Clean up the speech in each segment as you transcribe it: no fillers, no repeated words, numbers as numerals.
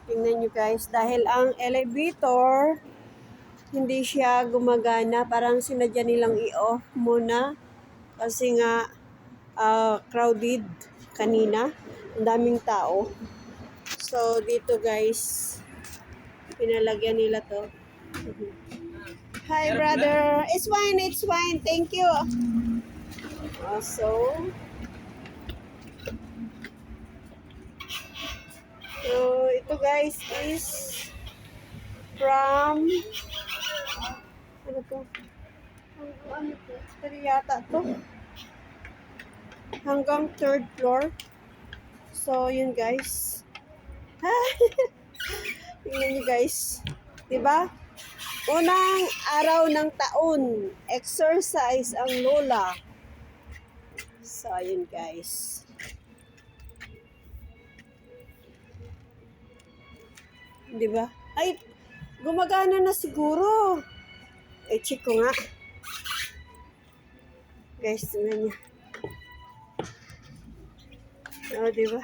Tingnan nyo guys, dahil ang elevator hindi siya gumagana, parang sinadya nilang i-off muna kasi nga crowded kanina, ang daming tao. So dito guys, pinalagyan nila to. Hi brother, it's fine, thank you. So ito guys is from ano to? Ano to? Tari yata to. Hanggang 3rd floor. So yun guys. Tingnan nyo guys. Diba? Unang araw ng taon, exercise ang lola. So yun guys. Diba? Ay, gumagana na siguro. Eh, check ko nga. Guys, tingnan nyo. Oh, diba?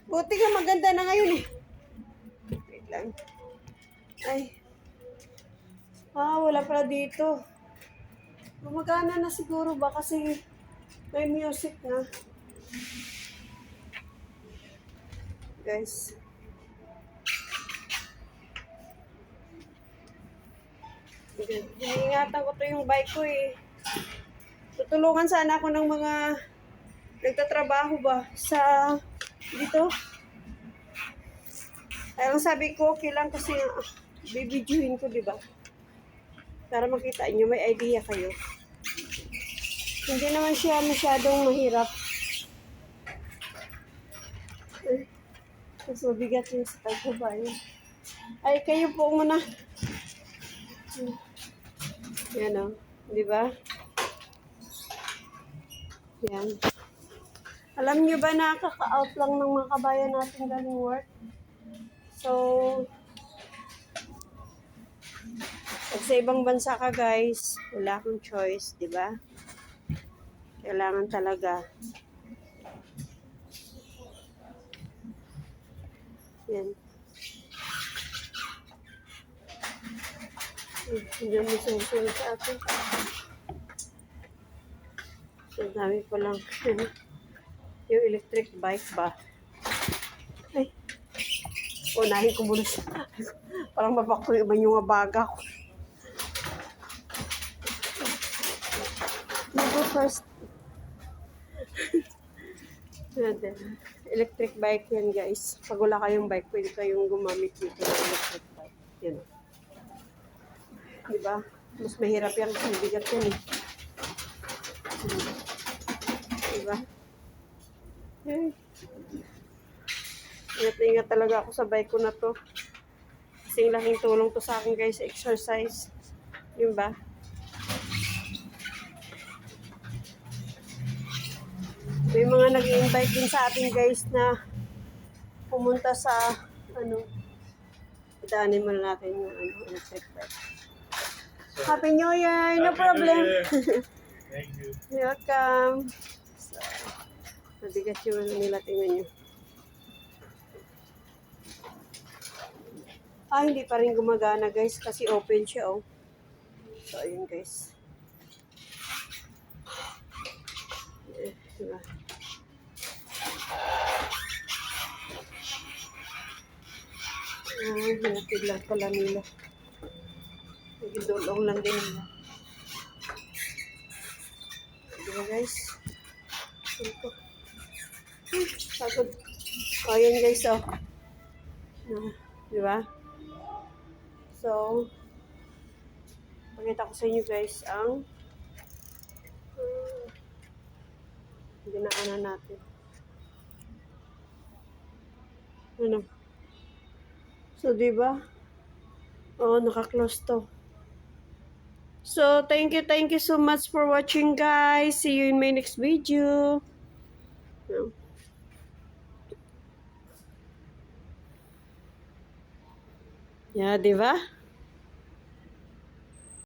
Buti nga maganda na ngayon eh. Wait lang. Ay. Wala pala dito. Gumagana na siguro ba kasi may music na. Guys. Iniingatan ko to yung bike ko eh. Tutulungan sana ako ng mga nagtatrabaho ba sa dito. Ayun sabi ko okay lang kasi bibidyohin ko, di ba? Para makita niyo, may idea kayo. Hindi naman siya masyadong mahirap. Mas mabigat yung sa tagpabay. Ay, kayo po muna. Yan o. Di ba? Yan. Alam nyo ba na kaka-out lang ng mga kabayan natin galing work? So, pag sa ibang bansa ka guys, wala akong choice, di ba? Kailangan talaga. Yan. Hindi mo susunod sa atin. So, dami ko lang. Yung electric bike ba? Ay. Unahin ko muna siya. Parang mabako yung mga baga ko. Go first. Electric bike yan guys. Pag wala kayong bike, pwede kayong gumamit dito ng electric bike. Yan. Diba? Mas mahirap yan kasi bigat yan eh. Diba? Ingat talaga ako sa bike ko na to. Kasing laking tulong to sa akin guys, exercise. Yun ba? May mga nag-i-invite din sa atin guys na pumunta sa daanin mo natin yung electric bike. Happy New Year! No problem! Thank you. Welcome! So, mabigat yung nila, tingnan nyo. Hindi pa rin gumagana guys kasi open siya oh. So, ayun guys. Diba? Hinatid lang pala nila. Nagidulong lang din nila. Diba guys? Ito. Pagod. Ayan guys oh. Diba? So, pakita ko sa inyo guys ang dinaanan natin. Ano? So, diba? Naka-close to. So, thank you so much for watching guys. See you in my next video. Yeah, diba?